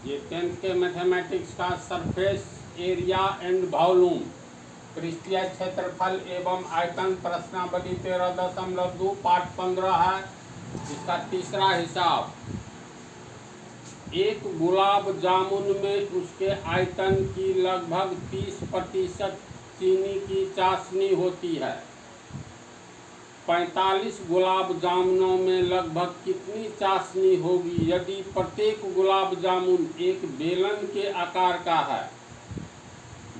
ये 10th के mathematics का सरफेस एरिया एंड वॉल्यूम पृष्ठीय क्षेत्रफल एवं आयतन प्रश्नावली 13.2 पाठ 15 है। इसका तीसरा हिसाब, एक गुलाब जामुन में उसके आयतन की लगभग 30% चीनी की चाशनी होती है। 45 गुलाब जामुनों में लगभग कितनी चाशनी होगी यदि प्रत्येक गुलाब जामुन एक बेलन के आकार का है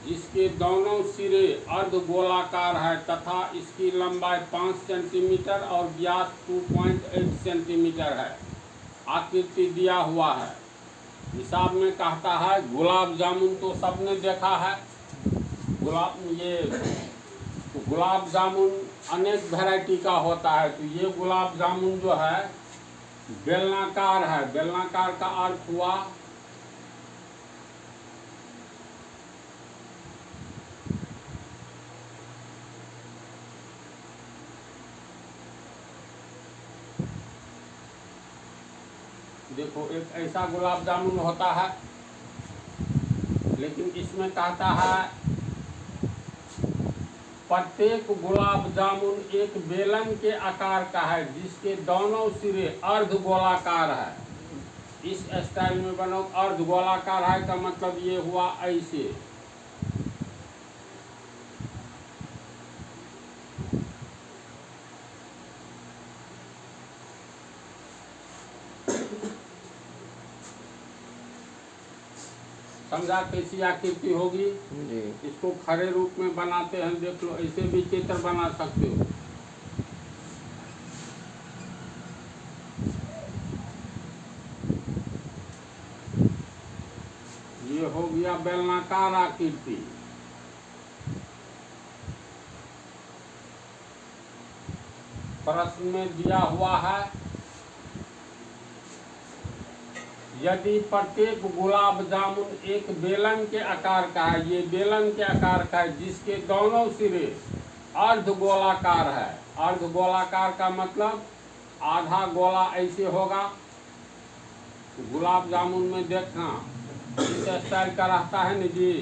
जिसके दोनों सिरे अर्धगोलाकार है तथा इसकी लंबाई 5 सेंटीमीटर और व्यास 2.8 सेंटीमीटर है। आकृति दिया हुआ है। हिसाब में कहता है गुलाब जामुन तो सबने देखा है। गुलाब जामुन अनेक वैरायटी का होता है। तो ये गुलाब जामुन जो है बेलनाकार है। बेलनाकार का अर्थ हुआ देखो एक ऐसा गुलाब जामुन होता है, लेकिन इसमें कहता है प्रत्येक गुलाब जामुन एक बेलन के आकार का है जिसके दोनों सिरे अर्धगोलाकार है। इस स्टाइल में बनो। अर्धगोलाकार है का मतलब ये हुआ ऐसे। समझा कैसी आकृति होगी जी। इसको खड़े रूप में बनाते हैं, देख लो। ऐसे भी चित्र बना सकते हो। ये हो गया बेलनाकार आकृति। प्रश्न में दिया हुआ है यदि प्रत्येक गुलाब जामुन एक बेलन के आकार का है, ये बेलन के आकार का है जिसके दोनों सिरे अर्धगोलाकार है। अर्धगोलाकार का मतलब आधा गोला ऐसे होगा। गुलाब जामुन में देखना इस स्टाइल का रहता है न जी।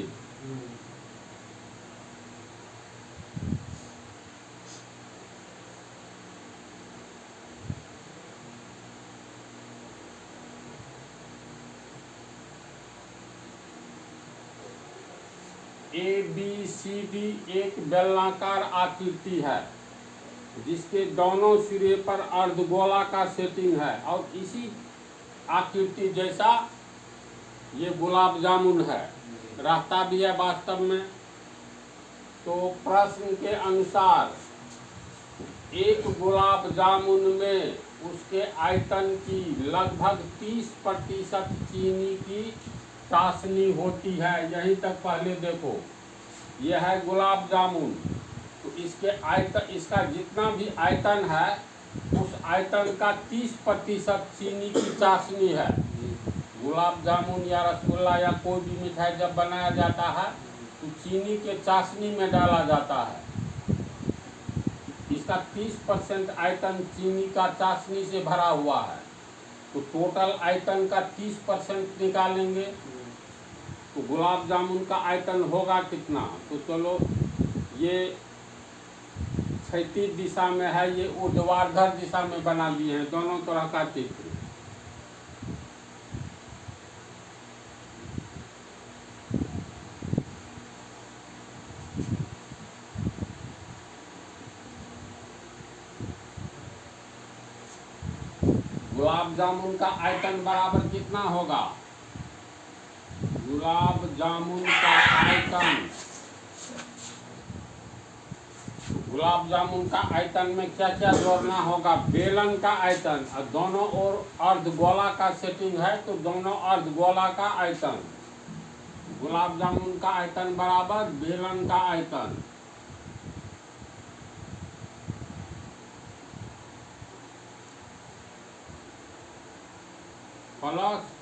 ABCD एक बेलनाकार आकृति है जिसके दोनों सिरे पर अर्धगोला का सेटिंग है और इसी आकृति जैसा ये गुलाब जामुन है, रहता भी है वास्तव में। तो प्रश्न के अनुसार एक गुलाब जामुन में उसके आयतन की लगभग 30% चीनी की चाशनी होती है। यहीं तक पहले देखो, यह है गुलाब जामुन। तो इसके आयतन, इसका जितना भी आयतन है उस आयतन का 30% चीनी की चाशनी है। गुलाब जामुन या रसगुल्ला या कोई भी मिठाई जब बनाया जाता है तो चीनी के चाशनी में डाला जाता है। इसका 30% आयतन चीनी का चाशनी से भरा हुआ है। तो टोटल आयतन का 30% निकालेंगे तो गुलाब जामुन का आयतन होगा कितना। तो चलो, ये क्षैतिज दिशा में है, ये ऊर्ध्वाधर दिशा में बना लिए हैं दोनों तरह का चित्र। गुलाब जामुन का आयतन बराबर कितना होगा। गुलाब जामुन का आयतन, गुलाब जामुन का आयतन में क्या क्या जोड़ना होगा। बेलन का आयतन और दोनों ओर अर्धगोला का सेटिंग है तो दोनों अर्धगोला का आयतन। गुलाब जामुन का आयतन बराबर बेलन का आयतन। प्लस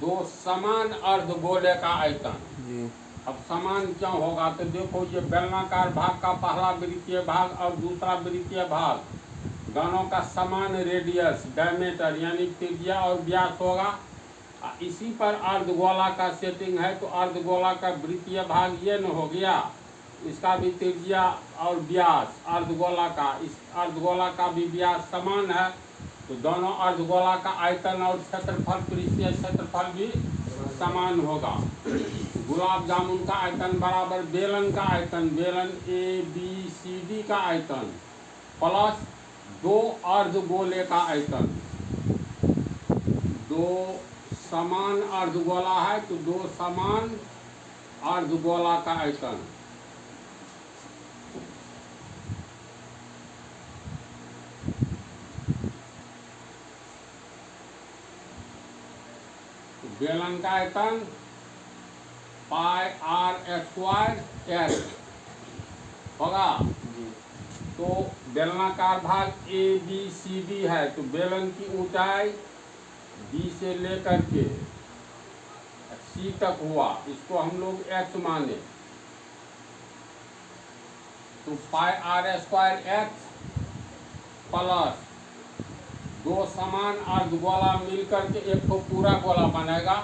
दो समान अर्धगोले का आयतन जी। अब समान क्यों होगा तो देखो, ये बेलनाकार भाग का पहला वृत्तीय भाग और दूसरा वृत्तीय भाग दोनों का समान रेडियस डायमीटर यानी त्रिज्या और व्यास होगा। इसी पर अर्धगोला का सेटिंग है, तो अर्धगोला का वृत्तीय भाग ये न हो गया, इसका भी त्रिज्या और व्यास अर्धगोला का, इस अर्धगोला का भी व्यास समान है, तो दोनों अर्धगोला का आयतन और क्षेत्रफल, पृष्ठीय क्षेत्रफल भी समान होगा। गुलाब जामुन का आयतन बराबर बेलन का आयतन, बेलन ABCD का आयतन प्लस 2 अर्धगोले का आयतन। 2 समान अर्धगोला है तो 2 समान अर्धगोला का आयतन। बेलन का आयतन पाई R स्क्वायर S होगा। तो बेलनाकार भाग ABCD है, तो बेलन की ऊंचाई B से लेकर के C तक हुआ, इसको हम लोग X माने, तो पाई R स्क्वायर X प्लस 2 समान अर्धगोला मिलकर के एक तो पूरा गोला बनेगा।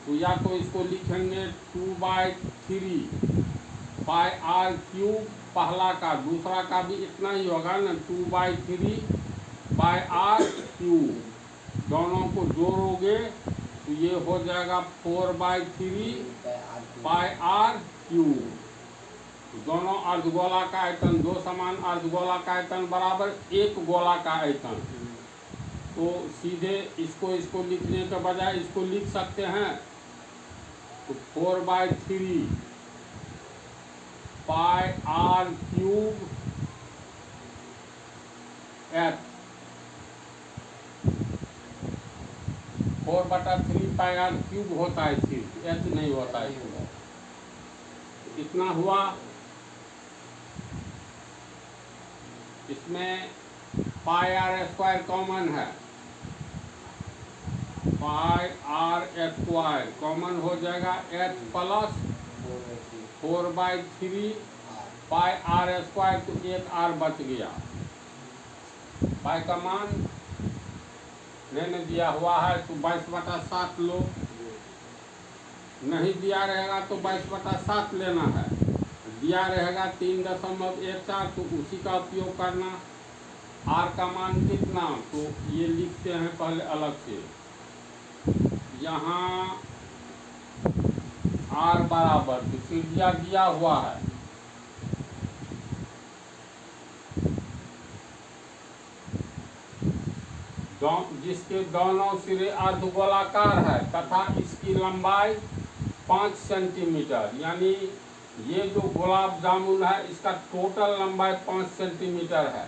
तो या तो इसको लिखेंगे 2/3 पाई R क्यूब पहला का, दूसरा का भी इतना ही होगा ना, 2/3 पाई R क्यूब, दोनों को जोड़ोगे तो ये हो जाएगा 4/3 पाई R क्यूब। दोनों अर्धगोला का आयतन, 2 समान अर्धगोला का आयतन बराबर 1 गोला का आयतन। तो सीधे इसको लिखने के बजाय इसको लिख सकते हैं, तो 4/3 पाई R क्यूब H, 4/3 पाई R क्यूब होता है, सिर्फ H नहीं होता है। इतना हुआ। इसमें पाई R स्क्वायर कॉमन है, पाई R स्क्वायर कॉमन हो जाएगा, H प्लस 4/3 पाई R स्क्वायर, तो 1 R बच गया। पाई का मान नहीं दिया हुआ है तो 22/7 लो, नहीं दिया रहेगा तो 22/7 लेना है, दिया रहेगा 3.14 तो उसी का उपयोग करना। R का मान कितना, तो ये लिखते हैं पहले अलग से, यहाँ R बराबर, तो त्रिज्या दिया हुआ है, जिसके दोनों सिरे अर्धगोलाकार है तथा इसकी लंबाई 5 सेंटीमीटर, यानी ये जो गुलाब जामुन है इसका टोटल लंबाई 5 सेंटीमीटर है।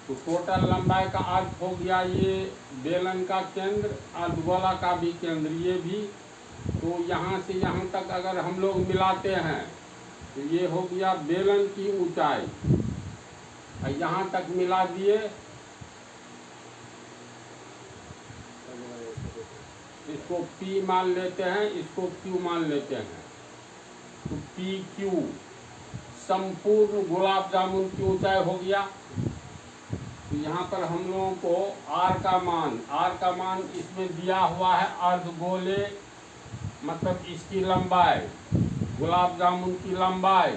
तो टोटल लंबाई का अर्थ हो गया ये बेलन का केंद्र, अर्धगोला का भी केंद्र, ये भी। तो यहाँ से यहाँ तक अगर हम लोग मिलाते हैं तो ये हो गया बेलन की ऊंचाई, यहाँ तक मिला दिए, इसको P मान लेते हैं, इसको Q मान लेते हैं, तो PQ संपूर्ण गुलाब जामुन की ऊंचाई हो गया। तो यहाँ पर हम लोगों को R का मान इसमें दिया हुआ है, अर्धगोले मतलब इसकी लंबाई, गुलाब जामुन की लंबाई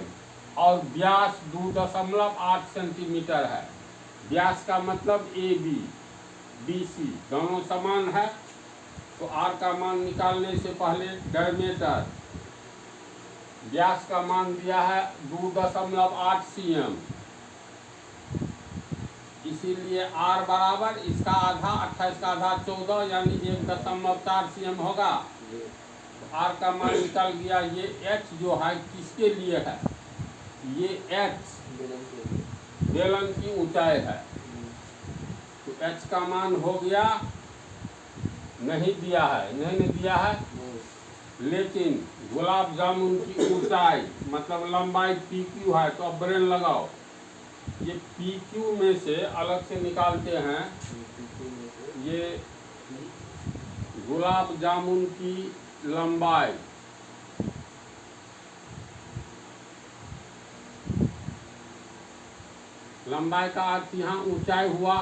और व्यास 2.8 सेंटीमीटर है। व्यास का मतलब AB BC दोनों समान है। तो R का मान निकालने से पहले डायमीटर, व्यास का मान दिया है 2.8 cm, इसीलिए R बराबर इसका आधा 28 का आधा 14 यानी 1.4 cm होगा। तो R का मान निकल गया। ये H जो है किसके लिए है, ये H बेलन की ऊंचाई है, तो H का मान हो गया, नहीं दिया है, लेकिन गुलाब जामुन की ऊंचाई मतलब लंबाई PQ है, तो अब ब्रेन लगाओ, ये PQ में से अलग से निकालते हैं, ये गुलाब जामुन की लंबाई का अर्थ यहाँ ऊंचाई हुआ,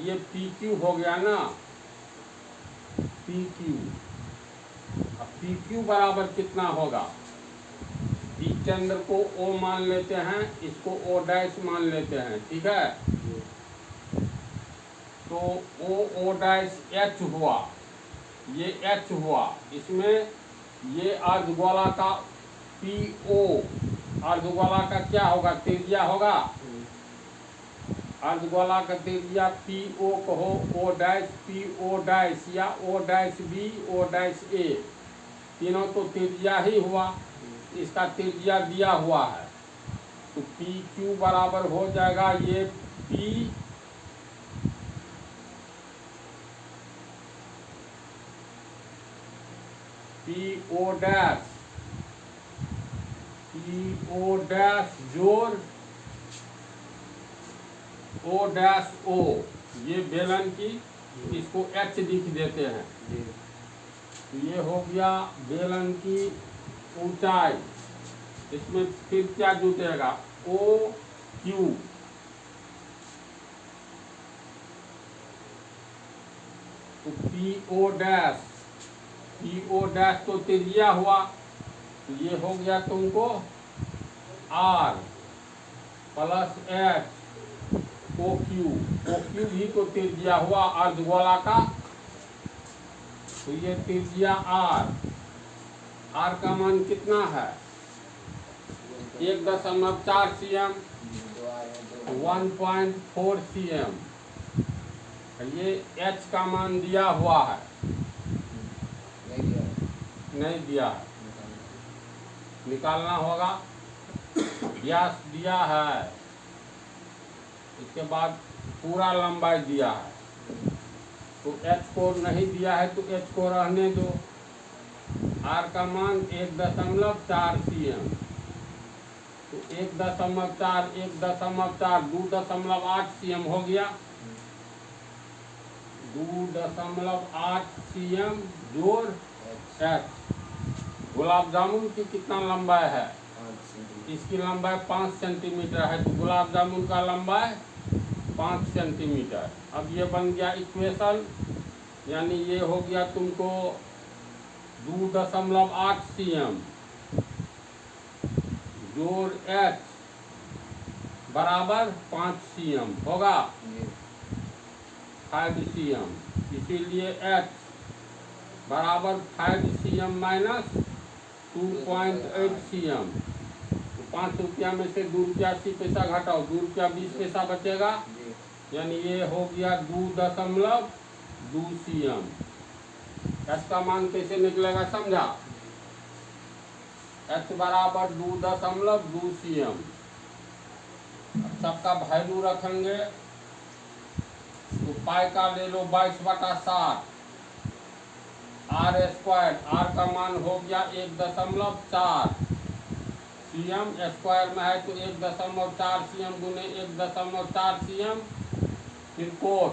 ये PQ हो गया ना, पी क्यू। अब पी क्यू बराबर कितना होगा? इस केंद्र को ओ मान लेते हैं, इसको ओ डैश मान लेते हैं, ठीक है। तो ओ डैश एच हुआ, ये एच हुआ, इसमें ये अर्धगोला का पी ओ, अर्धगोला का क्या होगा? त्रिज्या होगा। अर्धगोला का त्रिज्या पी ओ कहो, O dash P O dash या O dash B O dash A, तीनों तो त्रिज्या ही हुआ, इसका त्रिज्या दिया हुआ है। तो पी क्यू बराबर हो जाएगा ये पी ओ डैश जोड़ ओ डैश ओ, ये बेलन की, इसको एच लिख देते हैं। तो ये हो गया बेलन की ऊंचाई। इसमें फिर क्या जुटेगा? O Q. तो पी ओ डैश तो त्रिज्या हुआ, तो ये हो गया तुमको R plus H O Q ही तो त्रिज्या हुआ अर्धगोला का, तो ये त्रिज्या आर का मान कितना है? 1.4 cm, 1.4 cm। ये एच का मान दिया हुआ है, नहीं दिया है, निकालना होगा। व्यास दिया है, इसके बाद पूरा लंबाई दिया है, तो एच को नहीं दिया है तो एच को रहने दो। आर का मान 1.4 cm, तो 1.4 2.8 cm हो गया। 2.8 cm जोड़ एच। गुलाब जामुन की कितना लंबाई है? इसकी लंबाई 5 सेंटीमीटर है, तो गुलाब जामुन का लंबाई 5 सेंटीमीटर। अब ये बन गया इक्वेशन, यानी ये हो गया तुमको 2.8 cm जोड़ एच बराबर 5 cm होगा, 5 cm। इसीलिए एच बराबर 5 cm माइनस 2.8 cm। तो 5 रुपया में से 2 रुपया 80 पैसा घटाओ, 2 रुपया 20 पैसा बचेगा, यानी ये हो गया 2.2 cm। एच का मान कैसे निकलेगा समझा? एच बराबर 2.2 cm। सबका वैल्यू रखेंगे, तो पाई का ले लो 22/7 आर स्क्वायर। आर का मान हो गया 1.4 cm, स्क्वायर में है तो 1.4 cm गुने 1.4 cm, फिर कोस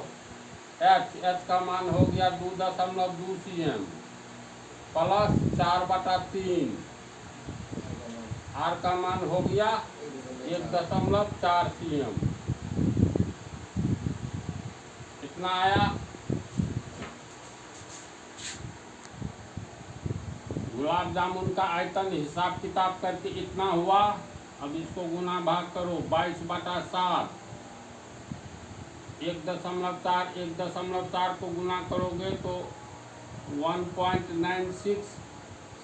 एच का मान हो गया 2.2 cm प्लस 4/3। आर का मान हो गया 1.4 cm। कितना आया? गुलाब जामुन का आयतन हिसाब किताब करके इतना हुआ। अब इसको गुना भाग करो, 22/7 1.4 को गुना करोगे तो 1.96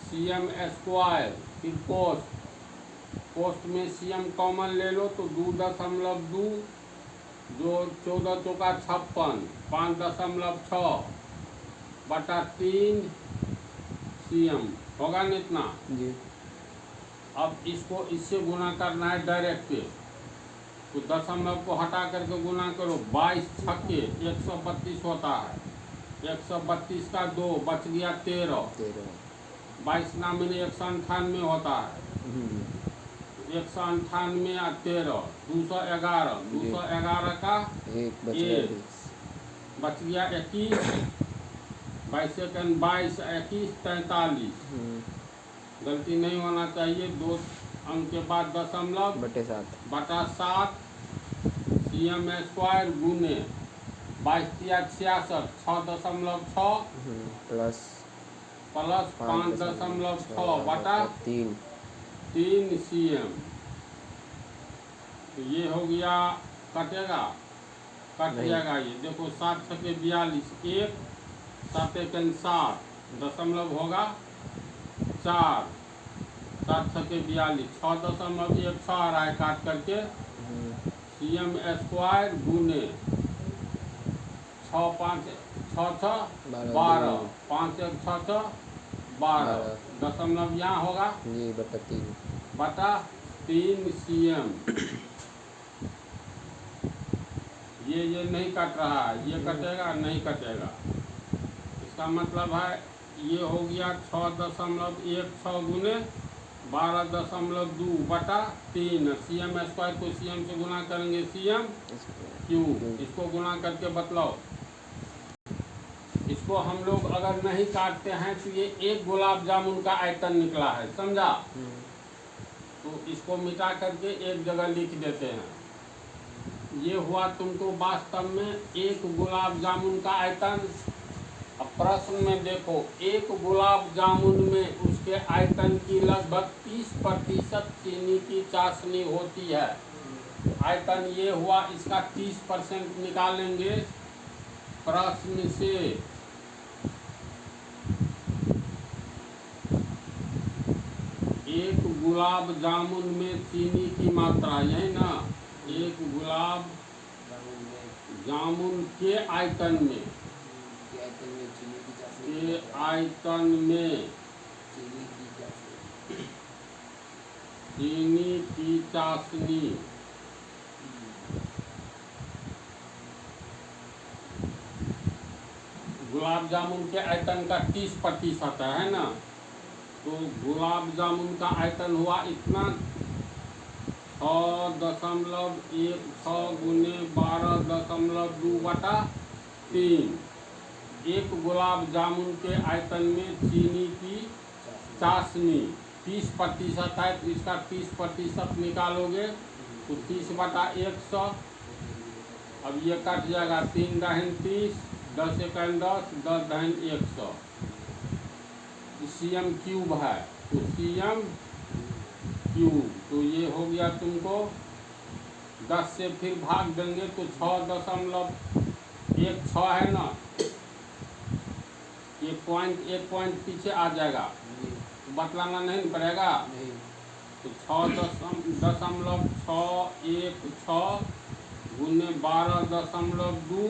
cm स्क्वायर। फिर कोस्ट में cm कॉमन ले लो तो 2.2 जो 14 चौका 56 5.6/3 cm होगा ना इतना जी। अब इसको इससे गुना करना है डायरेक्ट, तो दशमलव को हटा करके गुना करो। 22 छक्के 132 होता है, 132 का 2 बच गया 13। 22 ना मिले 198 होता है, 198 या 13 211 का 1 बच गया 21। 22 सेकंड 22 21 43। गलती नहीं होना चाहिए। 2 अंक के बाद दशमलव बटा 7 cm स्क्वायर गुने 22 तिया 66, 6.6 प्लस 5.6 बटा 3 cm। तो ये हो गया, कटेगा, कट जाएगा। ये देखो 7 छके 42, 1 7 एकन 7, दशमलव होगा 4, 7 छके 42, 6.16 आ रहा है काट करके, cm स्क्वायर गुने 6 5 6 6 12, 5 1 6 6 12, दशमलव यहाँ होगा बटा 3 cm। ये नहीं कट रहा है, ये कटेगा नहीं कटेगा। इसका मतलब है ये हो गया 6.16 गुने 12.2 बटा 3। cm स्क्वायर को cm से गुना करेंगे cm क्यूब, इसको गुना करके बतलाओ। इसको हम लोग अगर नहीं काटते हैं तो ये एक गुलाब जामुन का आयतन निकला है, समझा। तो इसको मिटा करके एक जगह लिख देते हैं। ये हुआ तुमको वास्तव में एक गुलाब जामुन का आयतन। अब प्रश्न में देखो, एक गुलाब जामुन में उसके आयतन की लगभग 30% चीनी की चाशनी होती है। आयतन ये हुआ, इसका 30% निकालेंगे प्रश्न से। एक गुलाब जामुन में चीनी की मात्रा, यही ना, एक गुलाब जामुन के आयतन में चीनी की चाशनी गुलाब जामुन के आयतन का 30% है ना। तो गुलाब जामुन का आयतन हुआ इतना, 6.16 गुने 12.2 बटा 3। एक गुलाब जामुन के आयतन में चीनी की चाशनी 30% है, तो इसका 30% निकालोगे तो 30 बटा 100। अब ये कट जाएगा, 3 दहन 30, 10 एकन 10, 10 दहन 100। cm क्यूब है, तो cm क्यूब। तो ये हो गया तुमको 10 से फिर भाग देंगे तो 6.16 है ना, एक पॉइंट पीछे आ जाएगा, बतलाना नहीं पड़ेगा। तो 6.616 गुने 12.2,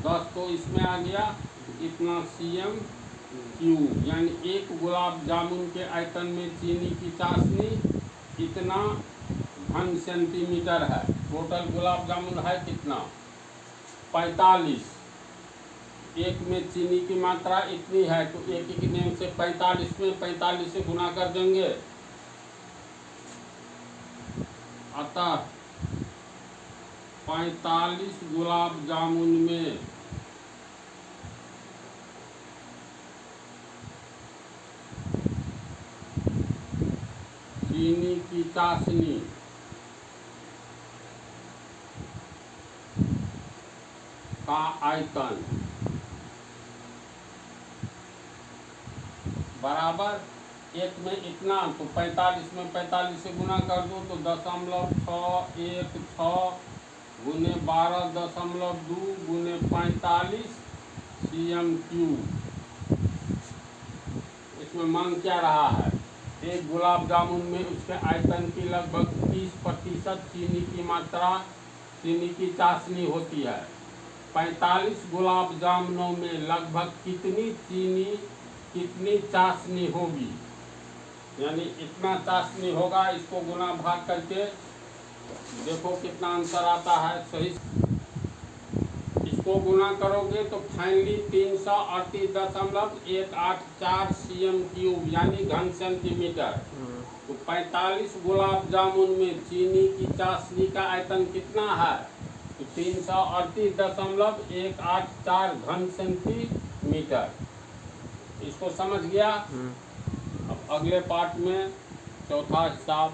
10 तो इसमें आ गया, इतना cm क्यूब। यानी एक गुलाब जामुन के आयतन में चीनी की चाशनी इतना घन सेंटीमीटर है। टोटल गुलाब जामुन है कितना, 45। एक में चीनी की मात्रा इतनी है, तो एक एक नेम से 45 में 45 से गुना कर देंगे। अतः 45 गुलाब जामुन में चीनी की चाशनी का आयतन बराबर एक में इतना, तो 45 में 45 से गुना कर दो तो 0.616 गुने 12.2 गुने 45 cm क्यूब। इसमें मांग क्या रहा है, एक गुलाब जामुन में उसके आयतन की लगभग 30% चीनी की मात्रा, चीनी की चाशनी होती है। 45 गुलाब जामुनों में लगभग कितनी चीनी, कितनी चाशनी होगी, यानी इतना चाशनी होगा। इसको गुना भाग करके देखो कितना आंसर आता है सही। इसको गुना करोगे तो फाइनली 338.184 cm क्यूब यानी घन सेंटीमीटर। तो 45 गुलाब जामुन में चीनी की चाशनी का आयतन कितना है, तो 338.184 घन सेंटीमीटर। इसको समझ गया। अब अगले पार्ट में चौथा हिसाब